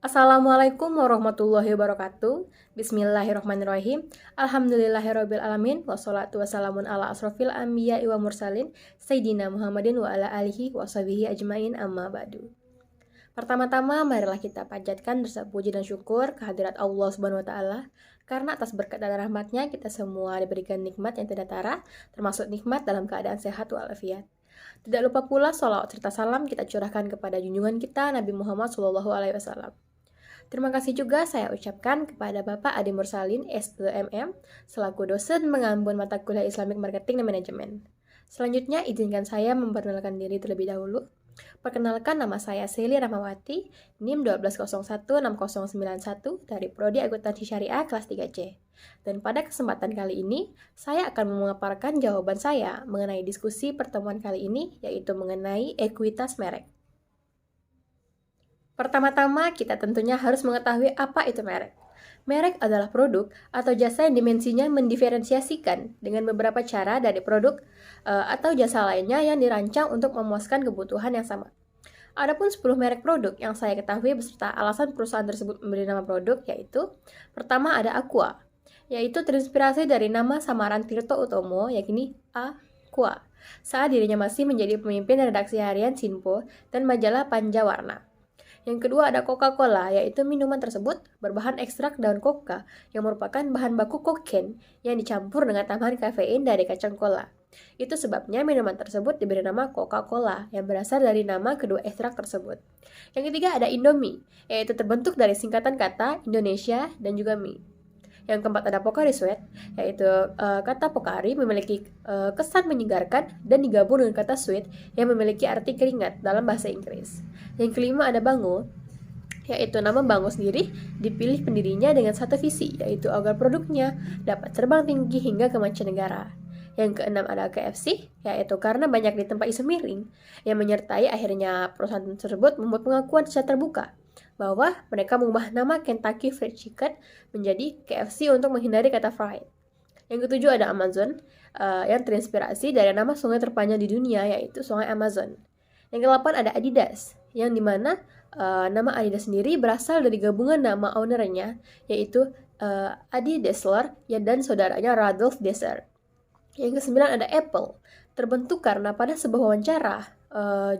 Assalamualaikum warahmatullahi wabarakatuh. Bismillahirrahmanirrahim. Alhamdulillahirabbil alamin wassalatu wassalamun ala asrofil anbiya wa mursalin sayyidina Muhammadin wa ala alihi wa sahbihi ajmain amma ba'du. Pertama-tama marilah kita panjatkan rasa puji dan syukur kehadirat Allah Subhanahu wa taala karena atas berkat dan rahmatnya kita semua diberikan nikmat yang tidak tara, termasuk nikmat dalam keadaan sehat walafiat. Tidak lupa pula sholawat serta salam kita curahkan kepada junjungan kita Nabi Muhammad SAW. Terima kasih juga saya ucapkan kepada Bapak Adi Mursalin, SEMM, selaku dosen mengambil mata kuliah Islamic Marketing dan Manajemen. Selanjutnya, izinkan saya memperkenalkan diri terlebih dahulu. Perkenalkan, nama saya Seli Rahmawati, NIM 1201691 dari Prodi Akuntansi Syariah kelas 3C. Dan pada kesempatan kali ini, saya akan memaparkan jawaban saya mengenai diskusi pertemuan kali ini, yaitu mengenai ekuitas merek. Pertama-tama, kita tentunya harus mengetahui apa itu merek. Merek adalah produk atau jasa yang dimensinya mendiferensiasikan dengan beberapa cara dari produk atau jasa lainnya yang dirancang untuk memuaskan kebutuhan yang sama. Adapun 10 merek produk yang saya ketahui beserta alasan perusahaan tersebut memberi nama produk yaitu pertama ada Aqua, yaitu terinspirasi dari nama samaran Tirto Utomo yakni Aqua saat dirinya masih menjadi pemimpin redaksi harian Sinpo dan majalah Panjawarna. Yang kedua ada Coca-Cola, yaitu minuman tersebut berbahan ekstrak daun coca yang merupakan bahan baku kokain yang dicampur dengan tambahan kafein dari kacang cola. Itu sebabnya minuman tersebut diberi nama Coca-Cola yang berasal dari nama kedua ekstrak tersebut. Yang ketiga ada Indomie, yaitu terbentuk dari singkatan kata Indonesia dan juga mie. Yang keempat ada Pocari Sweat, yaitu kata Pocari memiliki kesan menyegarkan dan digabung dengan kata sweet yang memiliki arti keringat dalam bahasa Inggris. Yang kelima ada Bango, yaitu nama Bango sendiri dipilih pendirinya dengan satu visi, yaitu agar produknya dapat terbang tinggi hingga ke mancanegara. Yang keenam ada KFC, yaitu karena banyak di tempat isu miring yang menyertai akhirnya perusahaan tersebut membuat pengakuan secara terbuka bahwa mereka mengubah nama Kentucky Fried Chicken menjadi KFC untuk menghindari kata fried. Yang ketujuh ada Amazon, yang terinspirasi dari nama sungai terpanjang di dunia yaitu Sungai Amazon. Yang kedelapan ada Adidas, yang dimana nama Adidas sendiri berasal dari gabungan nama ownernya yaitu Adi Dassler dan saudaranya Rudolf Dassler. Yang kesembilan ada Apple, terbentuk karena pada sebuah wawancara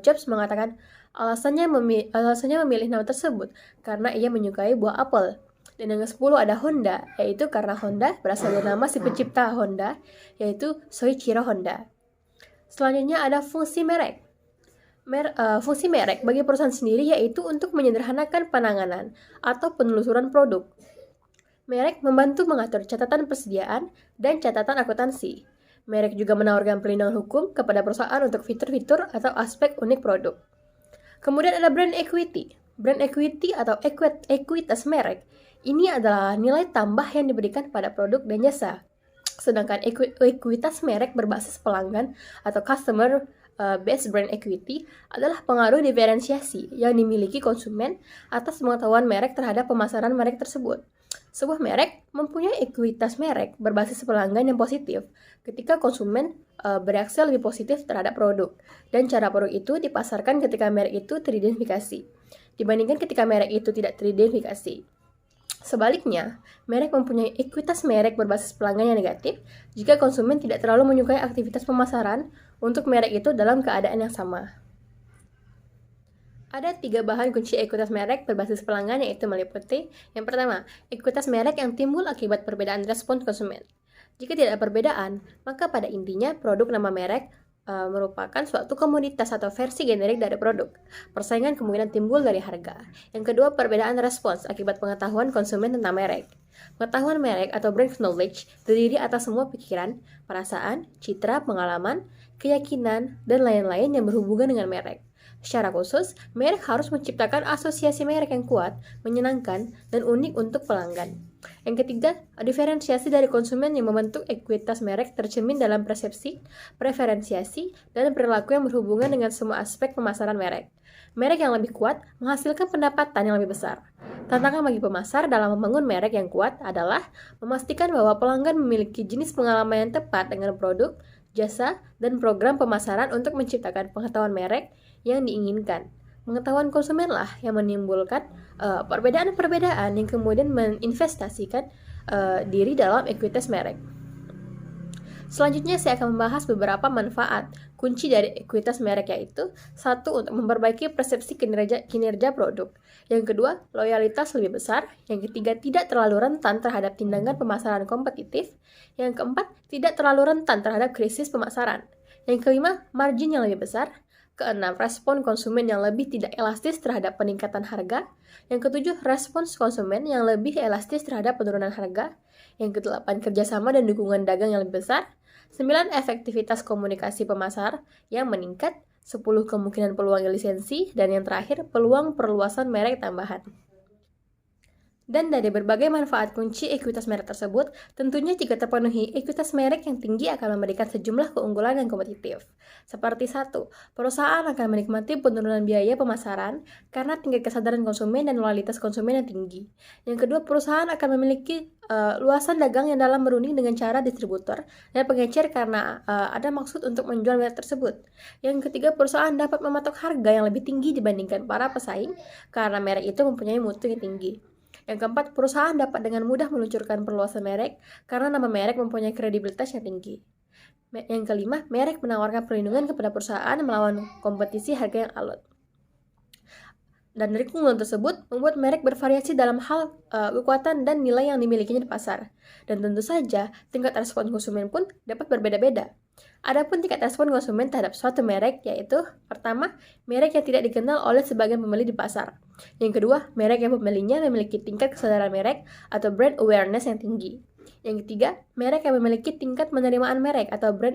Jobs mengatakan alasannya memilih nama tersebut karena ia menyukai buah apel. Dan yang ke-10 ada Honda, yaitu karena Honda berasal dari nama si pencipta Honda, yaitu Soichiro Honda. Selanjutnya ada fungsi merek. Fungsi merek bagi perusahaan sendiri yaitu untuk menyederhanakan penanganan atau penelusuran produk. Merek membantu mengatur catatan persediaan dan catatan akuntansi. Merek juga menawarkan perlindungan hukum kepada perusahaan untuk fitur-fitur atau aspek unik produk. Kemudian ada brand equity. Brand equity atau ekuitas merek ini adalah nilai tambah yang diberikan pada produk dan jasa. Sedangkan ekuitas merek berbasis pelanggan atau customer based brand equity adalah pengaruh diferensiasi yang dimiliki konsumen atas pengetahuan merek terhadap pemasaran merek tersebut. Sebuah merek mempunyai ekuitas merek berbasis pelanggan yang positif ketika konsumen bereaksi lebih positif terhadap produk dan cara produk itu dipasarkan ketika merek itu teridentifikasi dibandingkan ketika merek itu tidak teridentifikasi. Sebaliknya, merek mempunyai ekuitas merek berbasis pelanggan yang negatif jika konsumen tidak terlalu menyukai aktivitas pemasaran untuk merek itu dalam keadaan yang sama. Ada 3 bahan kunci ekuitas merek berbasis pelanggan yaitu meliputi yang pertama, ekuitas merek yang timbul akibat perbedaan respons konsumen. Jika tidak ada perbedaan, maka pada intinya produk nama merek merupakan suatu komoditas atau versi generik dari produk. Persaingan kemungkinan timbul dari harga. Yang kedua, perbedaan respons akibat pengetahuan konsumen tentang merek. Pengetahuan merek atau brand knowledge terdiri atas semua pikiran, perasaan, citra, pengalaman, keyakinan, dan lain-lain yang berhubungan dengan merek. Secara khusus, merek harus menciptakan asosiasi merek yang kuat, menyenangkan, dan unik untuk pelanggan. Yang ketiga, diferensiasi dari konsumen yang membentuk ekuitas merek tercermin dalam persepsi, preferensiasi, dan perilaku yang berhubungan dengan semua aspek pemasaran merek. Merek yang lebih kuat menghasilkan pendapatan yang lebih besar. Tantangan bagi pemasar dalam membangun merek yang kuat adalah memastikan bahwa pelanggan memiliki jenis pengalaman yang tepat dengan produk, jasa, dan program pemasaran untuk menciptakan pengetahuan merek yang diinginkan. pengetahuan konsumen lah yang menimbulkan perbedaan-perbedaan yang kemudian menginvestasikan diri dalam ekuitas merek. Selanjutnya saya akan membahas beberapa manfaat kunci dari ekuitas merek, yaitu satu, untuk memperbaiki persepsi kinerja produk. Yang kedua, loyalitas lebih besar. Yang ketiga, tidak terlalu rentan terhadap tindakan pemasaran kompetitif. Yang keempat, tidak terlalu rentan terhadap krisis pemasaran. Yang kelima, margin yang lebih besar. Keenam, respon konsumen yang lebih tidak elastis terhadap peningkatan harga. Yang ketujuh, respons konsumen yang lebih elastis terhadap penurunan harga. Yang kedelapan, kerjasama dan dukungan dagang yang lebih besar. 9, efektivitas komunikasi pemasar yang meningkat. 10, kemungkinan peluang lisensi. Dan yang terakhir, peluang perluasan merek tambahan. Dan dari berbagai manfaat kunci ekuitas merek tersebut, tentunya jika terpenuhi, ekuitas merek yang tinggi akan memberikan sejumlah keunggulan yang kompetitif. Seperti 1, perusahaan akan menikmati penurunan biaya pemasaran karena tingkat kesadaran konsumen dan loyalitas konsumen yang tinggi. Yang kedua, perusahaan akan memiliki luasan dagang yang dalam berunding dengan cara distributor dan pengecer karena ada maksud untuk menjual merek tersebut. Yang ketiga, perusahaan dapat mematok harga yang lebih tinggi dibandingkan para pesaing karena merek itu mempunyai mutu yang tinggi. Yang keempat, perusahaan dapat dengan mudah meluncurkan perluasan merek karena nama merek mempunyai kredibilitas yang tinggi. Yang kelima, merek menawarkan perlindungan kepada perusahaan melawan kompetisi harga yang alot. Dan dari keunggulan tersebut, membuat merek bervariasi dalam hal kekuatan dan nilai yang dimilikinya di pasar. Dan tentu saja, tingkat respon konsumen pun dapat berbeda-beda. Adapun tingkat respon konsumen terhadap suatu merek, yaitu pertama, merek yang tidak dikenal oleh sebagian pembeli di pasar. Yang kedua, merek yang pembelinya memiliki tingkat kesadaran merek atau brand awareness yang tinggi. Yang ketiga, merek yang memiliki tingkat penerimaan merek atau brand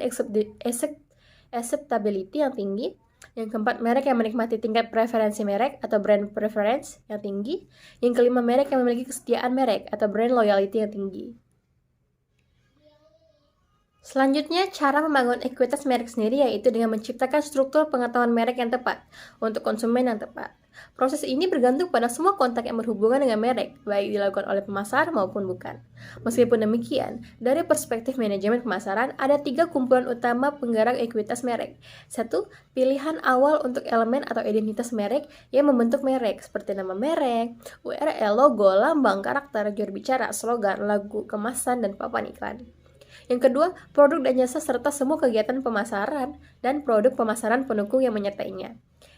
acceptability yang tinggi. Yang keempat, merek yang menikmati tingkat preferensi merek atau brand preference yang tinggi. Yang kelima, merek yang memiliki kesetiaan merek atau brand loyalty yang tinggi. Selanjutnya, cara membangun ekuitas merek sendiri yaitu dengan menciptakan struktur pengetahuan merek yang tepat untuk konsumen yang tepat. Proses ini bergantung pada semua kontak yang berhubungan dengan merek, baik dilakukan oleh pemasar maupun bukan. Meskipun demikian, dari perspektif manajemen pemasaran, ada 3 kumpulan utama penggerak ekuitas merek. 1. Pilihan awal untuk elemen atau identitas merek yang membentuk merek, seperti nama merek, URL, logo, lambang, karakter, juru bicara, slogan, lagu, kemasan, dan papan iklan. Yang kedua, produk dan jasa serta semua kegiatan pemasaran dan produk pemasaran pendukung yang menyertainya.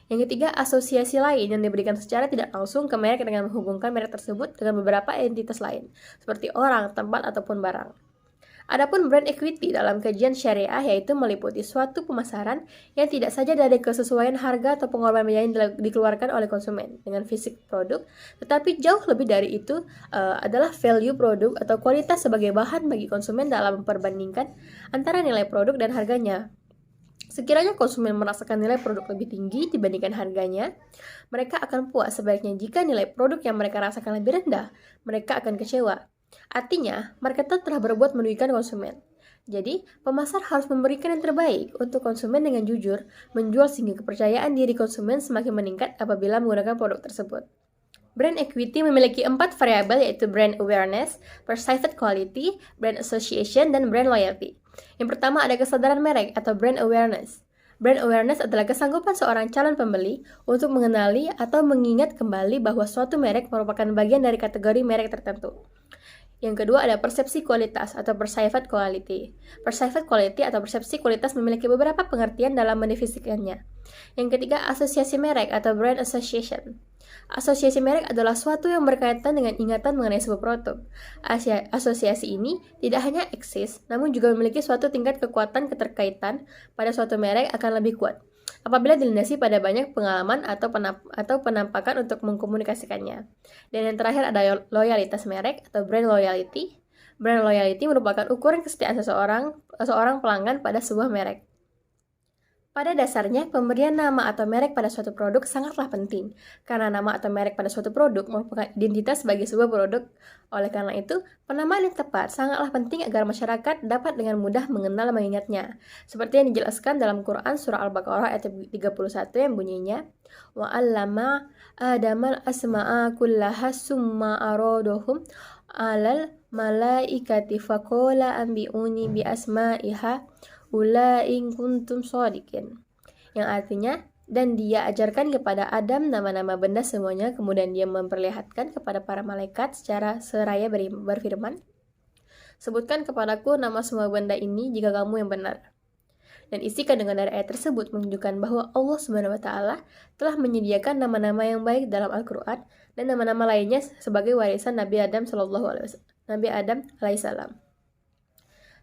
Yang ketiga, asosiasi lain yang diberikan secara tidak langsung ke merek dengan menghubungkan merek tersebut dengan beberapa entitas lain, seperti orang, tempat, ataupun barang. Adapun brand equity dalam kajian syariah yaitu meliputi suatu pemasaran yang tidak saja dari kesesuaian harga atau pengorbanan biaya yang dikeluarkan oleh konsumen dengan fisik produk, tetapi jauh lebih dari itu adalah value produk atau kualitas sebagai bahan bagi konsumen dalam memperbandingkan antara nilai produk dan harganya. Sekiranya konsumen merasakan nilai produk lebih tinggi dibandingkan harganya, mereka akan puas. Sebaliknya, jika nilai produk yang mereka rasakan lebih rendah, mereka akan kecewa. Artinya, marketer telah berbuat merugikan konsumen. Jadi, pemasar harus memberikan yang terbaik untuk konsumen dengan jujur, menjual sehingga kepercayaan diri konsumen semakin meningkat apabila menggunakan produk tersebut. Brand equity memiliki 4 variabel yaitu brand awareness, perceived quality, brand association, dan brand loyalty. Yang pertama ada kesadaran merek atau brand awareness. Brand awareness adalah kesanggupan seorang calon pembeli untuk mengenali atau mengingat kembali bahwa suatu merek merupakan bagian dari kategori merek tertentu. Yang kedua ada persepsi kualitas atau perceived quality. Perceived quality atau persepsi kualitas memiliki beberapa pengertian dalam mendefinisikannya. Yang ketiga asosiasi merek atau brand association. Asosiasi merek adalah suatu yang berkaitan dengan ingatan mengenai sebuah produk. Asosiasi ini tidak hanya eksis, namun juga memiliki suatu tingkat kekuatan keterkaitan pada suatu merek akan lebih kuat apabila dilandasi pada banyak pengalaman atau penampakan untuk mengkomunikasikannya. Dan yang terakhir ada loyalitas merek atau brand loyalty. Brand loyalty merupakan ukuran kesetiaan seorang pelanggan pada sebuah merek. Pada dasarnya, pemberian nama atau merek pada suatu produk sangatlah penting, karena nama atau merek pada suatu produk merupakan identitas bagi sebuah produk. Oleh karena itu, penamaan yang tepat sangatlah penting agar masyarakat dapat dengan mudah mengenal dan mengingatnya. Seperti yang dijelaskan dalam Quran Surah Al-Baqarah ayat 31 yang bunyinya, وَعَلَّمَ آدَمَ الْأَسْمَاءَ كُلَّهَا ثُمَّ عَرَضَهُمْ عَلَى الْمَلَائِكَةِ فَقَالَ أَنْبِئُونِي بِأَسْمَائِ هَؤُلَاءِ إِن كُنتُمْ صَادِقِينَ. Yang artinya, Dan dia ajarkan kepada Adam nama-nama benda semuanya, kemudian dia memperlihatkan kepada para malaikat secara seraya berfirman, "Sebutkan kepadaku nama semua benda ini jika kamu yang benar." Dan isi kandungan dari ayat tersebut menunjukkan bahwa Allah SWT telah menyediakan nama-nama yang baik dalam Al-Quran dan nama-nama lainnya sebagai warisan Nabi Adam alaihissalam.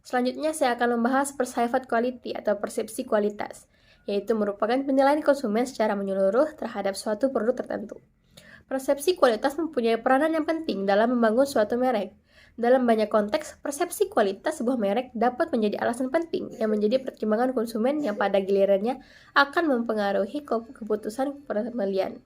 Selanjutnya saya akan membahas perceived quality atau persepsi kualitas, yaitu merupakan penilaian konsumen secara menyeluruh terhadap suatu produk tertentu. Persepsi kualitas mempunyai peranan yang penting dalam membangun suatu merek. Dalam banyak konteks, persepsi kualitas sebuah merek dapat menjadi alasan penting yang menjadi pertimbangan konsumen yang pada gilirannya akan mempengaruhi keputusan pembelian.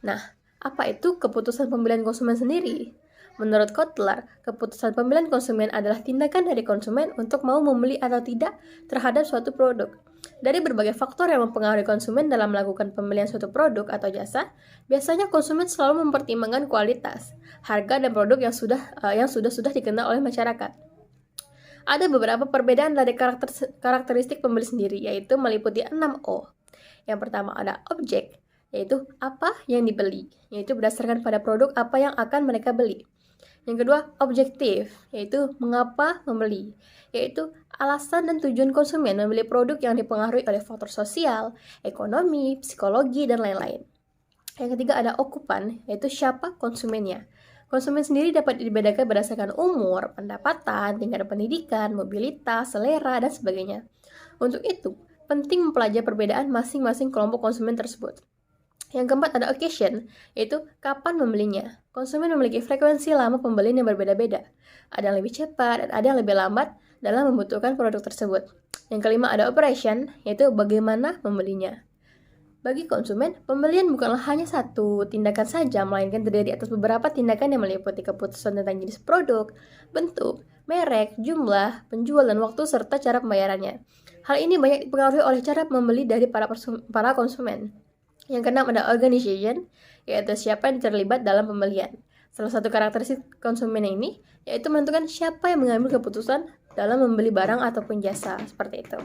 Nah, apa itu keputusan pembelian konsumen sendiri? Menurut Kotler, keputusan pembelian konsumen adalah tindakan dari konsumen untuk mau membeli atau tidak terhadap suatu produk. Dari berbagai faktor yang mempengaruhi konsumen dalam melakukan pembelian suatu produk atau jasa, biasanya konsumen selalu mempertimbangkan kualitas, harga dan produk yang sudah dikenal oleh masyarakat. Ada beberapa perbedaan dari karakteristik pembeli sendiri, yaitu meliputi 6O. Yang pertama ada objek, yaitu apa yang dibeli, yaitu berdasarkan pada produk apa yang akan mereka beli. Yang kedua, objektif, yaitu mengapa membeli, yaitu alasan dan tujuan konsumen membeli produk yang dipengaruhi oleh faktor sosial, ekonomi, psikologi, dan lain-lain. Yang ketiga ada okupan, yaitu siapa konsumennya. Konsumen sendiri dapat dibedakan berdasarkan umur, pendapatan, tingkat pendidikan, mobilitas, selera, dan sebagainya. Untuk itu, penting mempelajari perbedaan masing-masing kelompok konsumen tersebut. Yang keempat ada occasion, yaitu kapan membelinya. Konsumen memiliki frekuensi lama pembelian yang berbeda-beda. Ada yang lebih cepat dan ada yang lebih lambat dalam membutuhkan produk tersebut. Yang kelima ada operation, yaitu bagaimana membelinya. Bagi konsumen, pembelian bukanlah hanya satu tindakan saja, melainkan terdiri atas beberapa tindakan yang meliputi keputusan tentang jenis produk, bentuk, merek, jumlah, penjual, dan waktu serta cara pembayarannya. Hal ini banyak dipengaruhi oleh cara membeli dari para konsumen. Yang keenam ada organization, yaitu siapa yang terlibat dalam pembelian. Salah satu karakteristik konsumen ini yaitu menentukan siapa yang mengambil keputusan dalam membeli barang ataupun jasa, seperti itu.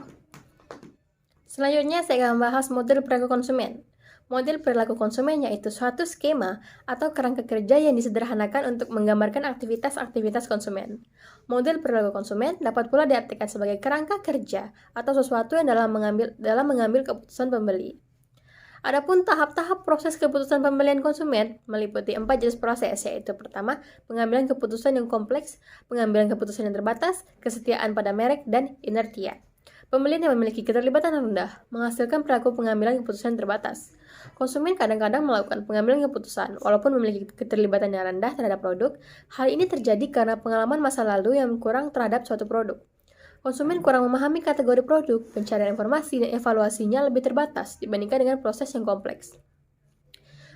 Selanjutnya saya akan membahas model perilaku konsumen. Model perilaku konsumen yaitu suatu skema atau kerangka kerja yang disederhanakan untuk menggambarkan aktivitas-aktivitas konsumen. Model perilaku konsumen dapat pula diartikan sebagai kerangka kerja atau sesuatu yang dalam mengambil keputusan pembeli. Adapun tahap-tahap proses keputusan pembelian konsumen meliputi 4 jenis proses, yaitu pertama, pengambilan keputusan yang kompleks, pengambilan keputusan yang terbatas, kesetiaan pada merek, dan inertia. Pembelian yang memiliki keterlibatan rendah menghasilkan perilaku pengambilan keputusan terbatas. Konsumen kadang-kadang melakukan pengambilan keputusan walaupun memiliki keterlibatan yang rendah terhadap produk. Hal ini terjadi karena pengalaman masa lalu yang kurang terhadap suatu produk. Konsumen kurang memahami kategori produk, pencarian informasi, dan evaluasinya lebih terbatas dibandingkan dengan proses yang kompleks.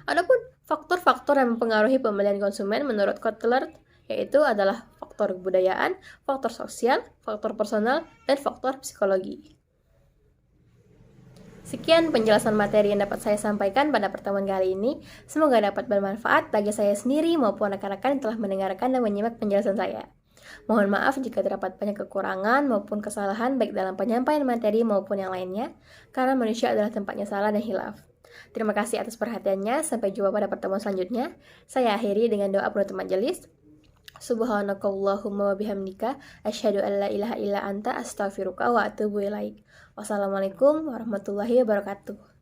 Adapun faktor-faktor yang mempengaruhi pembelian konsumen menurut Kotler yaitu adalah faktor kebudayaan, faktor sosial, faktor personal, dan faktor psikologi. Sekian penjelasan materi yang dapat saya sampaikan pada pertemuan kali ini. Semoga dapat bermanfaat bagi saya sendiri maupun rekan-rekan yang telah mendengarkan dan menyimak penjelasan saya. Mohon maaf jika terdapat banyak kekurangan maupun kesalahan baik dalam penyampaian materi maupun yang lainnya, karena manusia adalah tempatnya salah dan hilaf. Terima kasih atas perhatiannya, sampai jumpa pada pertemuan selanjutnya. Saya akhiri dengan doa penutup majelis. Subhanakallahumma wa bihamdika asyhadu an la ilaha illa anta astaghfiruka wa atubu ilaik. Wassalamualaikum warahmatullahi wabarakatuh.